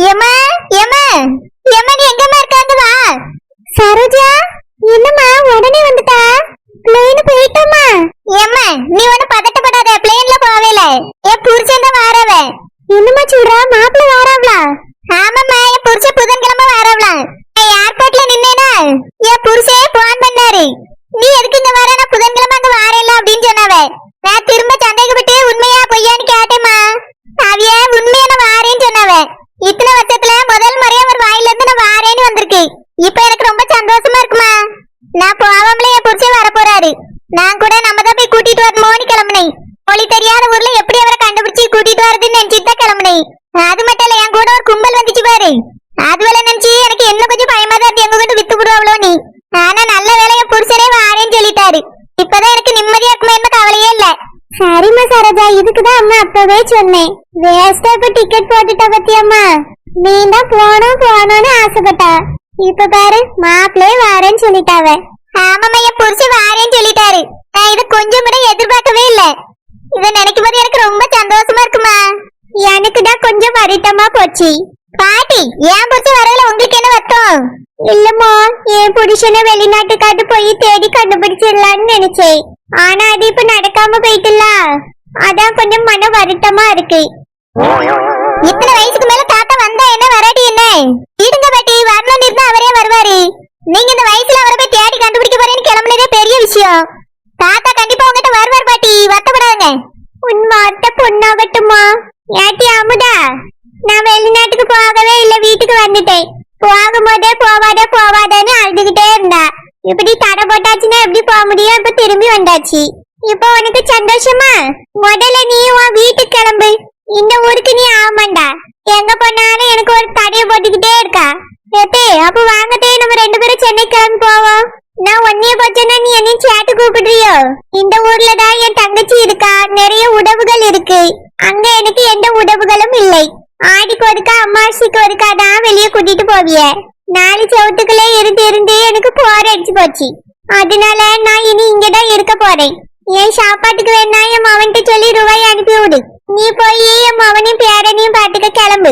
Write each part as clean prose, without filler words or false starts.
ஏமா ஏமா ஏமா நீ எங்கம்மா இருக்காங்க வா. சரோஜா என்னம்மா உடனே வந்துட்டா? பிளேன் போயிட்டோமா? ஏம்மா நீ ஒண்ணு பதட்டப்படாத, பிளேன்ல போவேல. என் புருஷன் தான் வாரவ. என்னம்மா சொல்றா? மாப்பிள்ள வாராவளா? ஆமாம்மா, என் புருஷன் புதன்கிழமை வாராவளா. ஏர்போர்ட்ல நின்னேனா என் புருஷே போன் பண்ணாரு. நீ எதுக்கு இங்க வர? நான் புதன்கிழமை அங்க வாரேல அப்படின்னு சொன்னாவ. நான் திரும்ப சந்தேகப்பட்டு உண்மையா பொய்யான்னு கேட்டேம்மா. அவிய உண்மையான வாரேன்னு சொன்னாவ. இத்தனை வருஷத்துல முதல் முறையா ஒரு வாயில இருந்து நான் வாரேன்னு வந்திருக்கு. இப்ப எனக்கு ரொம்ப சந்தோஷமா இருக்குமா. நான் போவாமலே என் புருஷன் வர போறாரு. நான் கூட நம்ம தான் போய் கூட்டிட்டு வரணும்னு கிளம்புனேன். மொழி தெரியாத ஊர்ல எப்படி அவரை கண்டுபிடிச்சு கூட்டிட்டு வரதுன்னு நினைச்சிட்டு தான் கிளம்புனேன். அது மட்டும் இல்ல, என் கூட ஒரு கும்பல் வந்துச்சு பாரு. அதுவேளை நினைச்சு எனக்கு என்ன கொஞ்சம் பயமா தான் இருக்கு, எங்க கொண்டு வித்து விடுவாங்களோ நீ. ஆனா நல்ல வேலை என் புருஷனே வாரேன்னு சொல்லிட்டாரு. இப்பதான் எனக்கு நிம்மதியா இருக்குமா, என்ன கவலையே இல்ல. சரிம்மா சரோஜா, இதுக்குதான் அம்மா அப்பவே சொன்னேன். வேஸ்டா இப்ப டிக்கெட் போட்டுட்ட பத்தியம்மா. நீ தான் போனோம்னு ஆசைப்பட்டா. இப்ப பாரு மாப்பிளே வாரேன்னு சொல்லிட்டாவ. ஆமாம்மா, என் புருஷன் வாரேன்னு சொல்லிட்டாரு. நான் இதை கொஞ்சம் கூட எதிர்பார்க்கவே இல்ல. இதை நினைக்கும் போது எனக்கு ரொம்ப சந்தோஷமா இருக்குமா. எனக்கு தான் கொஞ்சம் வருத்தமா போச்சு. பாட்டி, என் புருஷன் வரல, உங்களுக்கு என்ன வருத்தம்? இல்லம்மா, என் புருஷனை வெளிநாட்டுக்காட்டு போய் தேடி கண்டுபிடிச்சிடலான்னு நினைச்சேன். ஆனா அது இப்ப நடக்காம போயிட்டுல, அதான் கொஞ்சம் மன வருத்தமா இருக்கு. இத்தனை வயசுக்கு மேல தாத்தா வந்தா என்ன, வராட்டி என்ன? இருங்க பாட்டி, வரணும்னு இருந்தா அவரே வருவாரு. நீங்க இந்த வயசுல அவரை போய் தேடி கண்டுபிடிக்க போறேன்னு கிளம்புனதே பெரிய விஷயம். தாத்தா கண்டிப்பா உங்ககிட்ட வருவார் பாட்டி, வருத்தப்படாதுங்க. உன் வார்த்தை பொண்ணாகட்டுமா. ஏட்டி அமுதா, நான் வெளிநாட்டுக்கு போகவே இல்ல, வீட்டுக்கு வந்துட்டேன். போகும்போதே போவாதன்னு அழுதுகிட்டே இருந்தா. இப்படி தடை போட்டாச்சுன்னா எப்படி போக முடியும்? இப்ப திரும்பி வந்தாச்சு. இப்ப உனக்கு சந்தோஷமா? முதல்ல நீ உன் வீட்டுக்கு கிளம்பு. இந்த ஊருக்கு நீ ஆமாண்டா. எங்க போனாலும் எனக்கு ஒரு தடையை போட்டுக்கிட்டே இருக்கா. ஏத்தே, அப்ப வாங்கத்தே, நம்ம 2 பேரும் சென்னை கிளம்பி போவோம். நான் ஒன்னைய போச்சேன்னா நீ என்னையும் சேட்டு கூப்பிடுறியோ? இந்த ஊர்ல தான் என் தங்கச்சி இருக்கா, நிறைய உறவுகள் இருக்கு. அங்க எனக்கு எந்த உறவுகளும் இல்லை. ஆடிக்கு ஒருக்கா அம்மாசிக்கு ஒருக்கா தான் வெளியே கூட்டிட்டு போவிய. 4 செவத்துக்குள்ளே இருந்து எனக்கு போர் அடிச்சு போச்சு. அதனால நான் இனி இங்கதான் இருக்க போறேன். என் சாப்பாட்டுக்கு வேணா என் மவன்கிட்ட சொல்லி ரூபாய் அனுப்பி விடு. நீ போய் என் மவனையும் பேரனையும் பாத்துக்க கிளம்பு.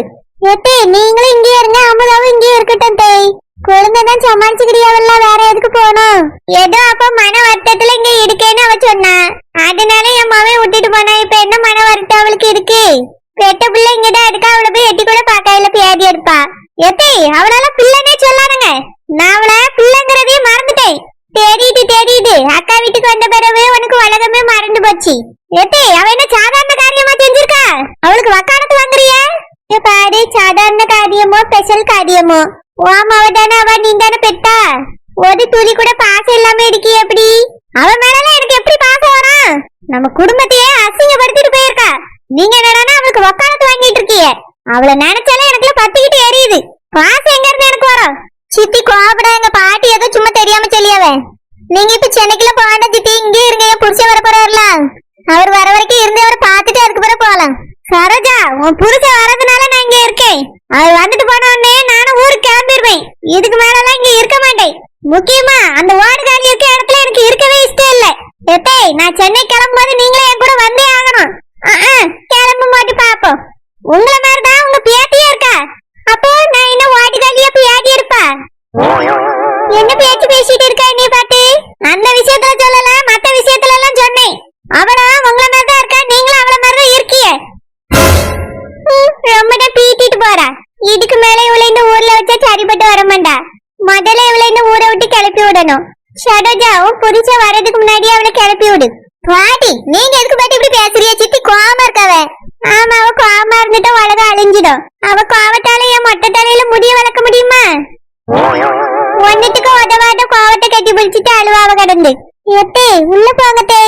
ஏத்தே, நீங்களும் இங்கே இருங்க, அமுதாவும் இங்கே இருக்கட்டும். தேய், குழந்தைதான் சமாளிச்சுக்கிறியாவல்ல, வேற எதுக்கு போகணும்? ஏதோ அப்ப மன வருத்தத்துல இங்க இருக்கேன்னு அவ சொன்னா. அதனால என் மவன் விட்டுட்டு போனா. இப்ப என்ன மன வருத்தம் அவளுக்கு இருக்கு? பெட்ட பிள்ளை இங்கதான் இருக்கா, அவளை போய் எட்டி கூட பாக்கையில பியாதி எடுப்பா. ஏத்தே, அவளால பிள்ளைனே சொல்லானுங்க. நான் அவளை பிள்ளைங்கிறதையும் மறந்துட்டேன். தேடிட்டு அக்கா வீட்டுக்கு வந்த பிறகு உனக்கு உலகமே மறந்து போச்சு. ஏத்தே, அவ என்ன சாதாரண காரியமா செஞ்சிருக்கா? அவளுக்கு வக்காலத்து வாங்குறிய பாரு. சாதாரண காரியமோ ஸ்பெஷல் காரியமோ, ஓமாவ தானே அவ, நீ தானே பெத்தா. ஒரு துளி கூட பாசம் இல்லாம இருக்கி எப்படி? அவ மேல எனக்கு எப்படி பாசம் வரும்? நம்ம குடும்பத்தையே அசிங்கப்படுத்திட்டு போயிருக்கா. நீங்க என்னன்னா அவளுக்கு வக்காலத்து வாங்கிட்டு இருக்கீங்க. அவளை நினைச்சாலே எனக்குள்ள பத்திக்கிட்டு எரியுது. பாசம் எங்க இருந்து எனக்கு வரும்? சித்தி கோபடாங்க, பாட்டி ஏதோ சும்மா தெரியாம சொல்லியாவ. நீங்க இப்ப சென்னைக்குள்ள போகாண்ட சித்தி, இங்கே இருங்க. என் புருஷன் வர போறாருல, அவர் வர வரைக்கும் இருந்து அவரை பாத்துட்டு அதுக்கு பிறகு போகலாம். சரோஜா, உன் புருஷன் வரதுனால நான் இங்க இருக்கேன். அவர் வந்துட்டு போன உடனே நானும் ஊருக்கு கிளம்பிடுவேன். இதுக்கு மேலாம் இங்க இருக்க மாட்டேன். முக்கியமா அந்த வார்டுகாலி இருக்க இடத்துல எனக்கு இருக்கவே இஷ்டம் இல்ல. எப்பே, நான் சென்னை கிளம்பும்போது நீங்களே என் கூட வந்தே ஆகணும். கிளம்பும் போது பாப்போம். உங்களை மாதிரிதான் உங்க பேத்தியா இருக்கா. அப்போ நான் என்ன வார்டுகாலியா பேட்டி இருப்பா? என்ன பேச்சு பேசிட்டு இருக்கா நீ பாட்டு? அந்த விஷயத்துல சொல்லல, மத்த விஷயத்துல எல்லாம் சொன்னேன். அவளும் உங்களை மாதிரிதான் இருக்கா, நீங்களும் அவளை மாதிரிதான் இருக்கீங்க. ரொம்ப பீட்டிட்டு போறா. இதுக்கு மேல இவளை இந்த ஊர்ல வச்சா சரிப்பட்டு வரமாண்டா. முதல்ல இவளை இந்த ஊரை விட்டு கிளப்பி விடணும். ஷடோஜாவும் புரிச்ச வர்றதுக்கு முன்னாடியே அவளை கிளப்பி விடு. பாட்டி, நீங்க எதுக்கு பாட்டி இப்படி பேசுறிய? சித்தி கோவமா இருக்காவ. ஆமா, அவ கோவமா இருந்துட்டு உலகம் அழிஞ்சிடும். அவ கோவத்தால என் மொட்டை தலையில முடிய வளர்க்க முடியுமா? ஒன்னுத்துக்கு உதவாத கோவத்தை கட்டி பிடிச்சிட்டு அழுவாவ கிடந்து. எத்தே, உள்ள போங்கத்தே.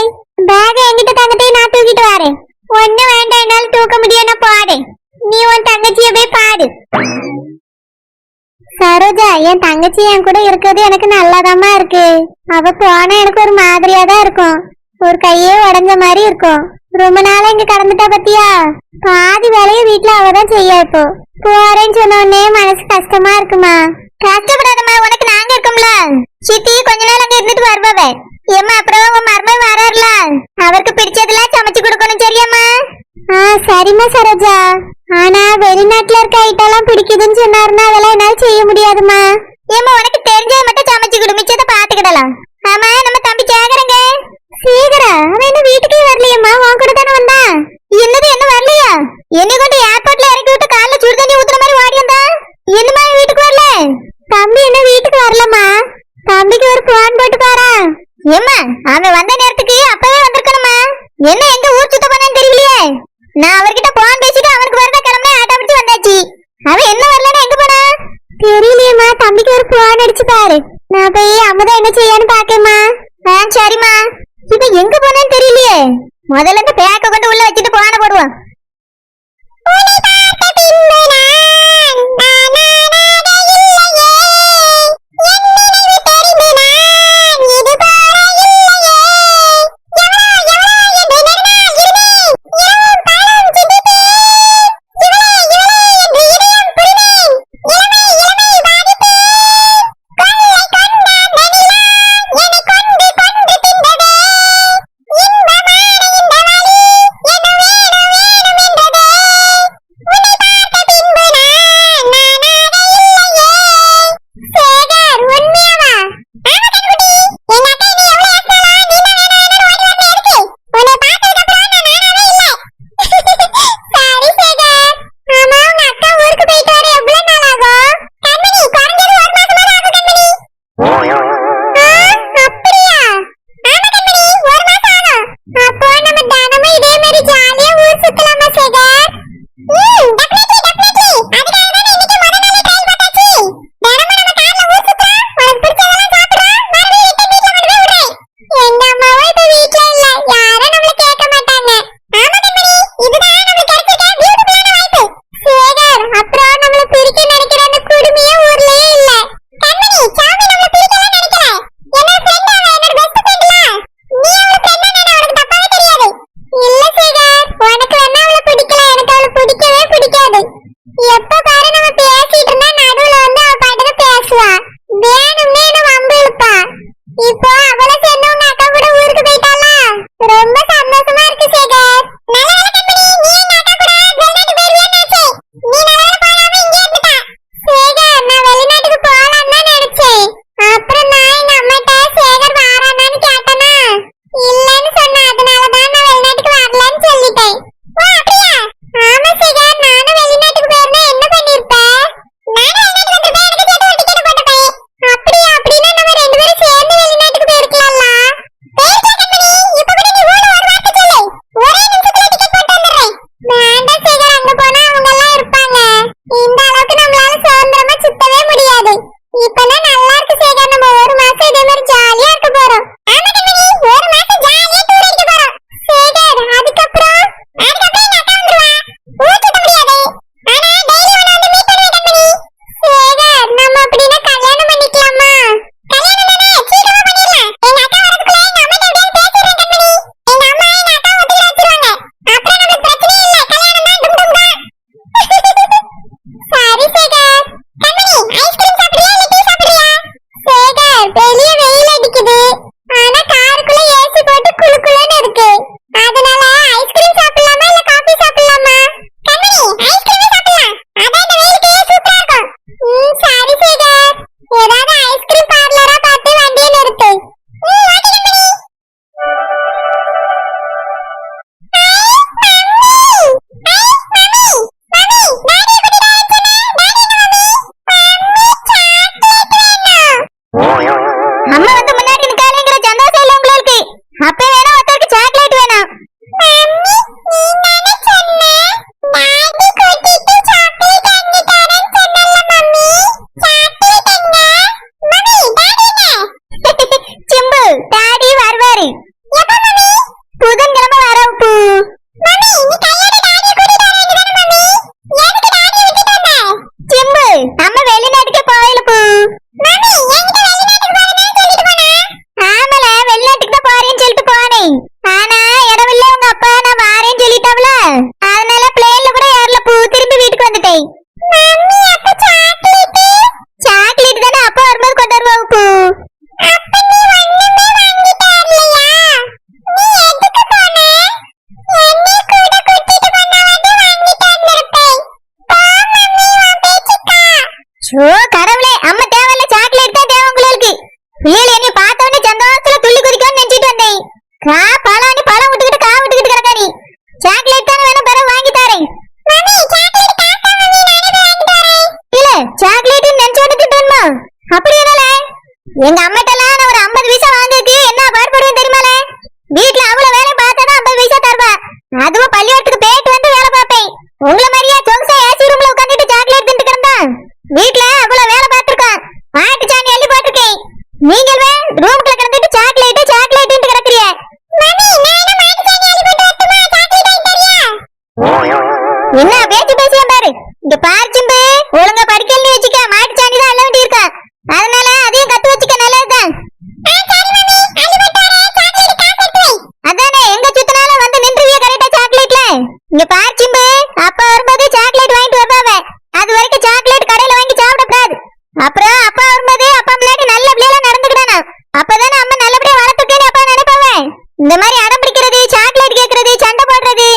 பேக என்கிட்ட தங்கத்தே, நான் தூக்கிட்டு வரேன். ஒண்ணு வேண்டாம், என்னால தூக்க முடியும், நான் போறேன். நீ உன் தங்கச்சிய போய் பாரு. சரோஜா, என் தங்கச்சி என் கூட இருக்கிறது எனக்கு நல்லாதாமா இருக்கு. அவ போனா எனக்கு ஒரு மாதிரியா தான் இருக்கும். ஒரு கையே உடஞ்ச மாதிரி இருக்கும். ரொம்ப நாளா இங்க கடந்துட்டா பத்தியா? பாதி வேலையை வீட்டுல அவதான் செய்ய. இப்போ போறேன்னு சொன்ன உடனே மனசு கஷ்டமா இருக்குமா. கஷ்டப்படாதம்மா, உனக்கு நாங்க இருக்கோம்ல. சித்தி கொஞ்ச நாள் அங்க இருந்துட்டு வருவாவே. ஏமா, அப்புறம் உன் மருமகன் வராருல, அவருக்கு பிடிச்சதெல்லாம் சமைச்சு கொடுக்கணும், சரியாம்மா? சரிம்மா சரோஜா. ஆனா வெளிநாட்டுல இருக்க ஐட்டெல்லாம் பிடிக்குதுன்னு சொன்னாருன்னா அதெல்லாம் என்னால செய்ய முடியாதுமா. ஏமா உனக்கு தெரிஞ்சதை மட்டும் சமைச்சு கொடு, மிச்சத்தை பாத்துக்கிடலாம். ஆமா நம்ம தம்பி சேகரங்க. சேகரா அவன் என்ன வீட்டுக்கே வரலையம்மா, உன் கூட தானே வந்தான். என்னது என்ன வரலையா? என்னை கொண்டு ஏர்போர்ட்ல இறக்கி விட்டு காலைல சுடு தண்ணி ஊத்துற மாதிரி வாடி வந்தா. என்னமா வீட்டுக்கு வரல? தம்பி என்ன வீட்டுக்கு வரலம்மா. தம்பிக்கு ஒரு போன் போட்டு பாரா. ஏம்மா அவன் வந்த நேரத்துக்கு அப்பவே வந்திருக்கணுமா. என்ன எங்க ஊர் சுத்த போனேன்னு தெரியலையே. நான் அவர்கிட்ட போன் பேசிட்டு அவனுக்கு வரத கிளம்பி ஆட்டோ பிடிச்சு வந்தாச்சு. அவன் என்ன வரலன்னா எங்க போனா தெரியலையேம்மா. தம்பிக்கு ஒரு போன் அடிச்சு பாரு. நான் போய் அமுதா என்ன செய்யான்னு பாக்கேம்மா. சரிம்மா. இவன் எங்க போனான்னு தெரியலையே. முதல்ல இந்த பேக்க கொண்டு உள்ள வச்சுட்டு போன போடுவான். ஷோ கடவுளே, அம்மா தேவையில்ல, சாக்லேட் தான் தேவை உங்களுக்கு. பிள்ளைகள் என்னை பார்த்த உடனே சந்தோஷத்துல துள்ளி குதிக்கணும்னு நினைச்சிட்டு வந்தேன். பழம் விட்டுக்கிட்டு கிடக்கா நீ. சாக்லேட் தானே வேணும், பிறகு வாங்கி தரேன். இல்ல சாக்லேட் நினைச்சோட்டு திட்டுமா? அப்படி என்னல, எங்க அம்மாட்டெல்லாம் நான் ஒரு 50 பைசா வாங்குறதுக்கு என்ன பாடுபடுவேன் தெரியுமால? வீட்டுல அவ்வளவு வேலை பார்த்தாதான் 50 பைசா தருவா. அதுவும் பள்ளியோட்டுக்கு போயிட்டு வந்து வேலை பார்ப்பேன். உங்களை மாதிரியா சொங்கசா ஏசி ரூம்ல உட்காந்துட்டு சாக்லேட் தின்ட்டு கிடந்தா? வீட்டுல அவ்வளவு வேலை பார்த்திருக்கேன். மாட்டு சாணி அள்ளி போட்டிருக்கேன். நீங்கள் ரூம்குள்ள கிடந்துட்டு சாக்லேட் கிடக்குறிய. என்ன பேச்சு பேசியா பாரு. இங்க பாரு சிம்பு, ஒழுங்கா படிக்கலன்னு வச்சுக்க, மாட்டு சாணி தான் அள்ள வேண்டி இருக்கா. அதனால அதையும் கத்து வச்சுக்க, நல்லதுதான். அதானே, எங்க சுத்தினாலும் வந்து நின்றுவிய கரெக்டா சாக்லேட்ல. இங்க பாரு சிம்பு, அப்பா வரும்போது சாக்லேட் வாங்கிட்டு வருவாவே. அது வரைக்கும் சாக்லேட் கடையில வாங்கி சாப்பிடக்கூடாது. அப்புறம் அப்பா வரும்போது அப்பா முன்னாடி நல்ல பிள்ளையா நடந்துக்கிட்டானா, அப்பதானே அம்மா நல்லபடியா வளர்த்துக்கேன்னு அப்பா நினைப்பாவே. இந்த மாதிரி அடம் பிடிக்கிறது, சாக்லேட் கேட்கறது, சண்டை போடுறது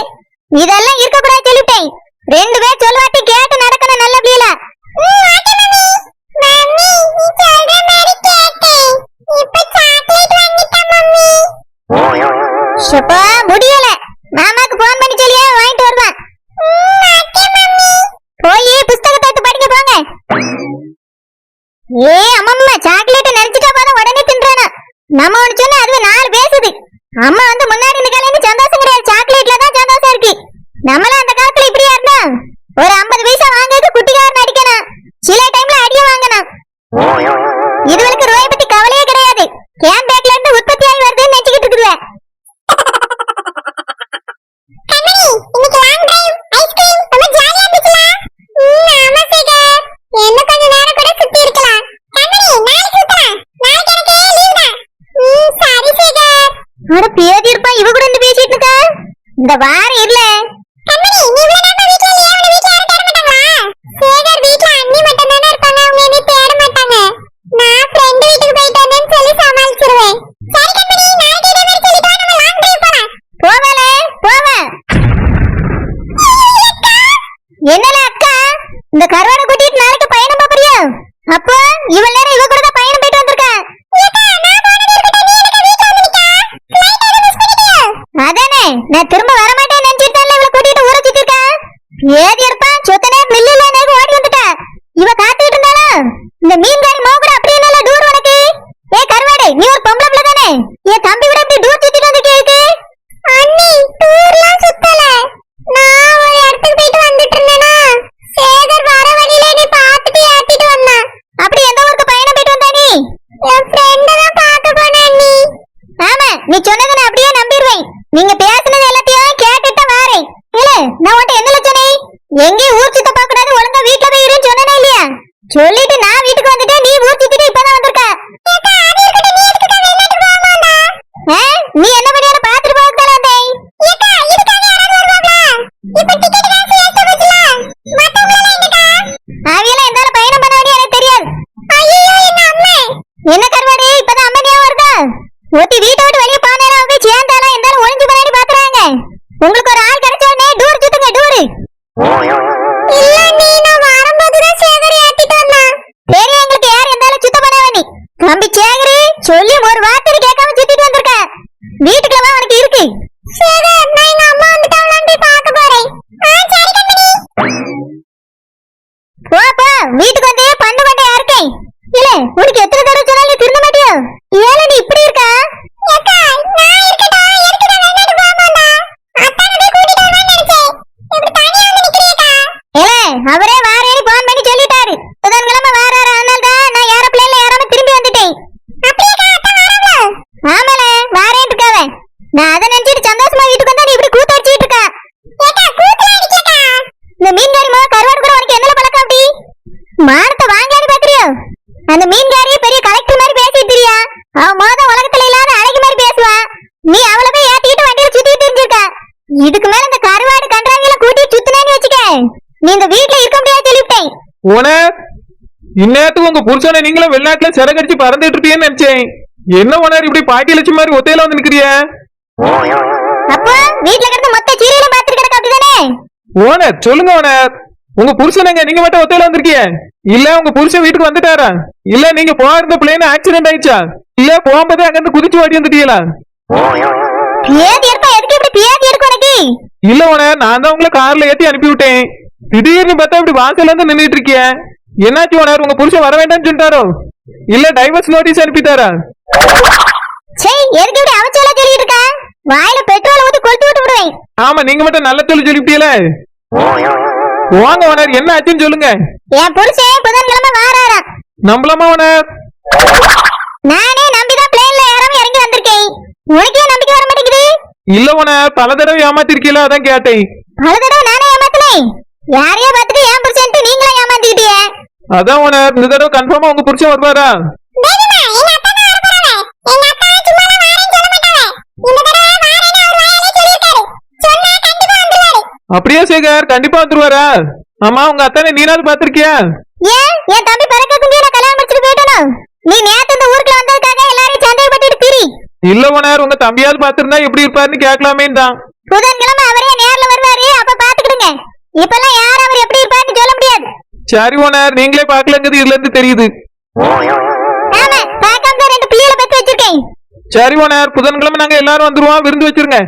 இதெல்லாம் இருக்கக்கூடாது சொல்லிட்டேன். 2 பேர் சொல்வாட்டி கேட்டு நடக்கணும் நல்ல பிள்ளைல. முடியல, மாமாக்கு போன் பண்ணி சொல்லியே வாங்கிட்டு வருவேன். போய் புஸ்தகத்தை எடுத்து படிக்க போங்க. அம்மம்மா, சாக்லேட் நினைச்சிட்டா போதும் உடனே தின்றானா. நம்ம ஒண்ணு சொன்னா அதுவே 4 பேசுது. அம்மா வந்து முன்னாடி நிக்கலன்னு சந்தோஷம் கிடையாது, சாக்லேட்ல தான் சந்தோஷம் இருக்கு. நம்மளும் அந்த காலத்துல இப்படியா இருந்தா? ஒரு 50 பைசா வாங்குறதுக்கு குட்டிக்காரன் அடிக்கணும், சில டைம்ல அடிய வாங்கணும். இதுவரைக்கும் ரூபாய் பத்தி கவலையே கிடையாது. கேன் பேக்ல இருந்து உற்பத்தி ஆகி வருதுன்னு நினைச்சுக்கிட்டு இருக்குதுவே. இந்த வாரம் இல்ல என்னல அக்கா, இந்த கருவாட கூட்டிட்டு நாளைக்கு பயணம் போறியா? அப்போ இவள் நேரம் இவ கூட தான் பயணம் போயிட்டு வந்திருக்கா. அதானே, நான் திரும்ப வர மாட்டேன்னு நினைச்சிட்டு தான் இவளை கூட்டிட்டு ஊரை சுத்தி இருக்கா. ஏதி இருப்பான் சொத்தனே மில்லில நேரம் ஓடி வந்துட்டா. இவ காத்துக்கிட்டு இருந்தாளா? இந்த மீன்காரி மோ கூட அப்படி என்னல டூர் உனக்கு? கருவாடை, நீ ஒரு பொம்பளை பிள்ளை தானே? என் தம்பி கூட இப்படி டூர் சுத்திட்டு வந்துட்டே இருக்கு. அண்ணி டூர்லாம் சுத்தல, நான் ஒரு இடத்துக்கு போயிட்டு வந்துட்டு இருந்தேனா, சேகர் வர வழியில நீ பார்த்துட்டு ஏத்திட்டு வந்தா. அப்படி எந்த ஊருக்கு பயணம் போயிட்டு வந்தா நீ? என் ஃப்ரெண்ட தான் பார்க்க போனேன் அண்ணி. ஆமா, நீ சொன்னதை நான் அப்படியே நம்பிடுவேன். நீங்க பேசுனது எல்லாத்தையும் கேட்டுட்டு வாரேன். இல்ல நான் உன்கிட்ட என்ன சொன்னேன்? எங்கேயும் ஊர் சுத்த பார்க்க கூடாது, ஒழுங்கா வீட்டுல போய் இருன்னு சொன்னேனா இல்லையா? சொல்லிட்டு நான் வீட்டுக்கு வந்துட்டேன், நீ ஊர் சுத்திட்டு இப்பதான் வந்திருக்க. நீ என்ன பண்ணியான பாத்துட்டு போகத்தால வந்தேன். அவையெல்லாம் என்னால பயணம் பண்ண வேண்டிய எனக்கு தெரியாது. என்ன கருவாடு, இப்பதான் அம்மனியா வருதா? ஒட்டி வீட்டை விட்டு வெளியே போனேன் போய் சேர்ந்தாலும் இருந்தாலும் ஒளிஞ்சு பண்ணி பாக்குறாங்க. உங்களுக்கு ஒரு ஆள் கிடைச்ச உடனே டூர் சுத்துங்க, டூரு. இல்ல நீ நான் வரும்போதுதான் சேகரி ஏத்திட்டு வந்தா. சரி, எங்களுக்கு யார் இருந்தாலும் சுத்த பண்ண வேண்டி. தம்பி சேகரி சொல்லி ஒரு வார்த்தை கேட்காம சுத்திட்டு வந்திருக்க. வீட்டுக்குள்ள வா, உனக்கு இருக்கு. சேகர், நான் எங்க அம்மா வந்துட்டாங்களான்னு போய் பார்க்க போறேன். சரி கம்பெனி. போ வீட்டுக்கு வந்து பண்ண மாட்டே இருக்கேன். இல்ல உனக்கு எத்தனை தடவை சொன்னாலும் திருந்த மாட்டியோ? ஏல நீ இப்படி இருக்கா? அக்கா நான் இருக்கட்டும், எதுக்கு நான் வேண்டாட்டு போமாடா. அத்தான போய் கூட்டிட்டு வரேன்னு நினைச்சேன். இப்படி தனியா வந்து நிக்கிறியேக்கா. ஏல அவரே வாரேன்னு போன் பண்ணி சொல்லிட்டாரு. புதன்கிழமை வாராரு, அதனால தான் நான் ஏரோப்ளேன்ல ஏறாம திரும்பி வந்துட்டேன். அப்படியேக்கா அத்தா வராங்களா? ஆமால வாரேன்னு இருக்காவ. நான் அதை நினைச்சிட்டு சந்தோஷமா வீட்டுக்கு வந்தா நீ இப்படி கூத்து அடிச்சிட்டு இருக்கா. ஏக்கா கூத்துல அடிக்கேக்கா. இந்த மீன்காரி மோ கருவாடு கூட உனக்கு என்னல பழக்கம்? அப்படி மானத்தை வாங்கலான்னு பாக்குறியோ? அந்த மீன்காரி பெரிய கலெக்டர் மாதிரி பேசிட்டு இருக்கியா? அவ மோத உலகத்துல இல்லாத அழகி மாதிரி பேசுவா. நீ அவளை போய் ஏத்திக்கிட்டு வண்டியில சுத்திட்டு இருந்திருக்க. இதுக்கு மேல இந்த கருவாடு கன்றாவில கூட்டி சுத்துனேன்னு வச்சுக்க, நீ இந்த வீட்டுல இருக்க முடியாது சொல்லிவிட்டேன். ஓனர், இந்நேரத்துக்கு உங்க புருஷனை நீங்களும் வெளிநாட்டுல சிறகடிச்சு பறந்துட்டு இருப்பீங்கன்னு நினைச்சேன். என்ன ஓனர் இப்படி பாட்டி லட்சம் மாதிரி ஒத்தையில வந்து நிக்கிறிய? அப்போ வீட்டுல கிடந்த மொத்த சீரியலும் பாத்துட்டு கிடக்க அப்படிதானே? ஓனர் சொல்லுங்க ஓனர். உங்க புருஷனங்க நீங்க மட்டும் ஒத்தையில வந்திருக்கீங்க இல்ல உங்க புருஷன் வீட்டுக்கு வந்துட்டாரா இல்ல நீங்க போயிருந்த பிளேன் ஆக்சிடென்ட் ஆயிடுச்சா இல்ல போகும்போதே அங்க இருந்து குதிச்சு ஓடி வந்துட்டீங்களா பேதி இருக்கா எதுக்கு இப்படி பேதி இருக்கு உனக்கு இல்ல ஓனர் நான் தான் உங்களை கார்ல ஏத்தி அனுப்பி விட்டேன் திடீர்னு பார்த்தா இப்படி வாசல்ல இருந்து நின்னுட்டு இருக்கிய என்னாச்சு ஓனர் உங்க புருஷன் வர வேண்டாம்னு சொல்லிட்டாரோ இல்ல டைவர்ஸ் நோட்டீஸ் அனுப்பிட்டாரா சே எதுக்கு இப்படி அவச்சலா சொல்லிட்டு இருக்க வாயில பெட்ரோல் ஊத்தி கொளுத்தி விட்டு விடுவேன் ஆமா நீங்க மட்டும் நல்ல சொல்லி சொல்லிட்டீல வாங்க ஓனர் என்ன ஆச்சுன்னு சொல்லுங்க என் புருஷன் புதன்கிழமை வாராரா நம்பலாமா ஓனர் நானே நம்பிதான் பிளேன்ல ஏறாம இறங்கி வந்திருக்கேன் உனக்கே நம்பிக்கை வர மாட்டேங்குது இல்ல ஓனர் பல தடவை ஏமாத்திருக்கீல அதான் கேட்டேன் பல தடவை நானே ஏமாத்தினேன் யாரையோ பார்த்துட்டு என் புருஷன்ட்டு நீங்களே ஏமாத்திக்கிட்டீங்க அதான் ஓனர் இந்த தடவை கன்ஃபார்மா உங்க புருஷன் வருவாரா அப்படியே சேகர் கண்டிப்பா வந்துருவாரா ஆமா உங்க அத்தானை நீனாவது பாத்திருக்கியா ஏன் என் தம்பி பிறக்கக்கு முன்னாடி கல்யாணம் முடிச்சிட்டு போயிட்டணும் நீ நேத்து இந்த ஊருக்குள்ள வந்ததுக்காக எல்லாரையும் சந்தேகப்பட்டுட்டு திரி இல்ல ஓனர் உங்க தம்பியாவது பாத்திருந்தா எப்படி இருப்பாருன்னு கேட்கலாமே தான் புதன்கிழமை அவரே நேர்ல வருவாரு அப்ப பாத்துக்கிடுங்க இப்பெல்லாம் யார் அவர் எப்படி இருப்பாருன்னு சொல்ல முடியாது சரி ஓனர் நீங்களே பாக்கலங்கிறது இதுல இருந்து தெரியுது ஆமா பார்க்காம ரெண்டு பிள்ளைகளை பெத்து வச்சிருக்கேன் சரி ஓனர் புதன்கிழமை நாங்க எல்லாரும் வந்துருவோம் விருந்து வச்சிருங்க